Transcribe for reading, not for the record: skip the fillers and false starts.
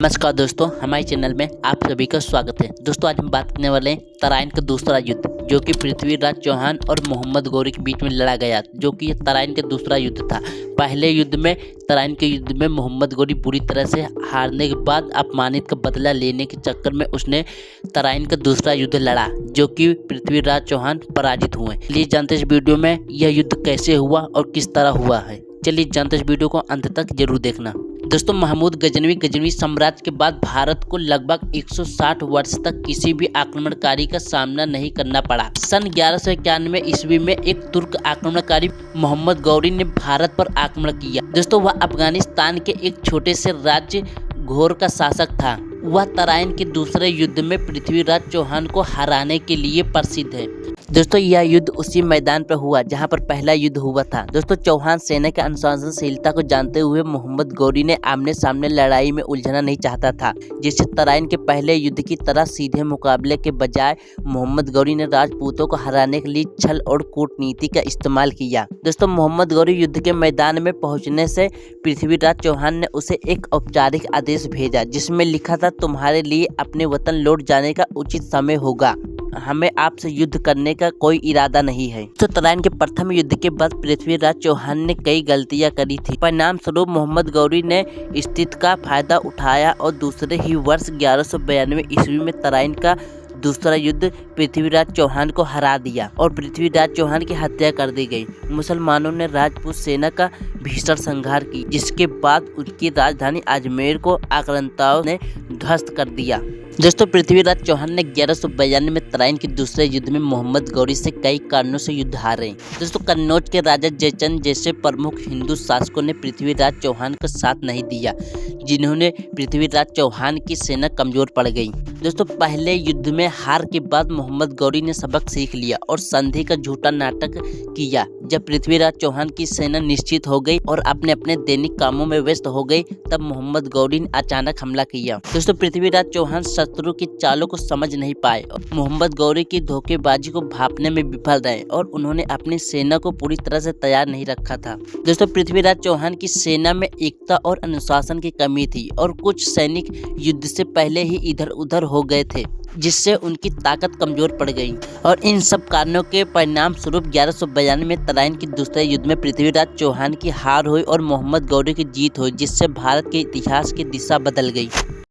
नमस्कार दोस्तों, हमारे चैनल में आप सभी का स्वागत है। दोस्तों, आज हम बात करने वाले हैं तराइन का दूसरा युद्ध, जो कि पृथ्वीराज चौहान और मोहम्मद गौरी के बीच में लड़ा गया, जो कि तराइन का दूसरा युद्ध था। पहले युद्ध में, तराइन के युद्ध में मोहम्मद गौरी बुरी तरह से हारने के बाद अपमानित का बदला लेने के चक्कर में उसने तराइन का दूसरा युद्ध लड़ा, जो कि पृथ्वीराज चौहान पराजित हुए। चलिए जानते हैं इस वीडियो में यह युद्ध कैसे हुआ और किस तरह हुआ है। चलिए जानते हैं इस वीडियो को अंत तक जरूर देखना। दोस्तों, महमूद गजनवी साम्राज्य के बाद भारत को लगभग 160 वर्ष तक किसी भी आक्रमणकारी का सामना नहीं करना पड़ा। सन 1191 ईस्वी में एक तुर्क आक्रमणकारी मोहम्मद गौरी ने भारत पर आक्रमण किया। दोस्तों, वह अफगानिस्तान के एक छोटे से राज्य घोर का शासक था। वह तराइन के दूसरे युद्ध में पृथ्वीराज चौहान को हराने के लिए प्रसिद्ध है। दोस्तों, यह युद्ध उसी मैदान पर हुआ जहां पर पहला युद्ध हुआ था। दोस्तों, चौहान सेना की अनुशासनशीलता को जानते हुए मोहम्मद गौरी ने आमने सामने लड़ाई में उलझना नहीं चाहता था, जिससे तराइन के पहले युद्ध की तरह सीधे मुकाबले के बजाय मोहम्मद गौरी ने राजपूतों को हराने के लिए छल और कूटनीति का इस्तेमाल किया। दोस्तों, मोहम्मद गौरी युद्ध के मैदान में पहुंचने से पृथ्वीराज चौहान ने उसे एक औपचारिक आदेश भेजा, जिसमें लिखा था, तुम्हारे लिए अपने वतन लौट जाने का उचित समय होगा। हमें आपसे युद्ध करने का कोई इरादा नहीं है। तो तराइन के प्रथम युद्ध के बाद पृथ्वीराज चौहान ने कई गलतियां करी थी। परिणाम स्वरूप मोहम्मद गौरी ने स्थिति का फायदा उठाया और दूसरे ही वर्ष 1192 ईस्वी में तराइन का दूसरा युद्ध पृथ्वीराज चौहान को हरा दिया और पृथ्वीराज चौहान की हत्या कर दी गई। मुसलमानों ने राजपूत सेना का भीषण संहार की, जिसके बाद उनकी राजधानी अजमेर को आक्रांताओं ने ध्वस्त कर दिया। दोस्तों, पृथ्वीराज चौहान ने 1192 में तराइन के दूसरे युद्ध में मोहम्मद गौरी से कई कारणों से युद्ध हारे। दोस्तों, कन्नौज के राजा जयचंद जैसे प्रमुख हिंदू शासकों ने पृथ्वीराज चौहान का साथ नहीं दिया, जिन्होंने पृथ्वीराज चौहान की सेना कमजोर पड़ गई। दोस्तों, पहले युद्ध में हार के बाद मोहम्मद गौरी ने सबक सीख लिया और संधि का झूठा नाटक किया। जब पृथ्वीराज चौहान की सेना निश्चित हो गई और अपने अपने दैनिक कामों में व्यस्त हो गई, तब मोहम्मद गौरी ने अचानक हमला किया। दोस्तों, पृथ्वीराज चौहान शत्रु की चालों को समझ नहीं पाए और मोहम्मद गौरी की धोखेबाजी को भांपने में विफल रहे और उन्होंने अपनी सेना को पूरी तरह से तैयार नहीं रखा था। दोस्तों, पृथ्वीराज चौहान की सेना में एकता और अनुशासन की कमी थी और कुछ सैनिक युद्ध से पहले ही इधर उधर हो गए थे, जिससे उनकी ताकत कमजोर पड़ गई। और इन सब कारणों के परिणाम स्वरूप 1192 में तराइन के दूसरे युद्ध में पृथ्वीराज चौहान की हार हुई और मोहम्मद गौरी की जीत हुई, जिससे भारत के इतिहास की दिशा बदल गई।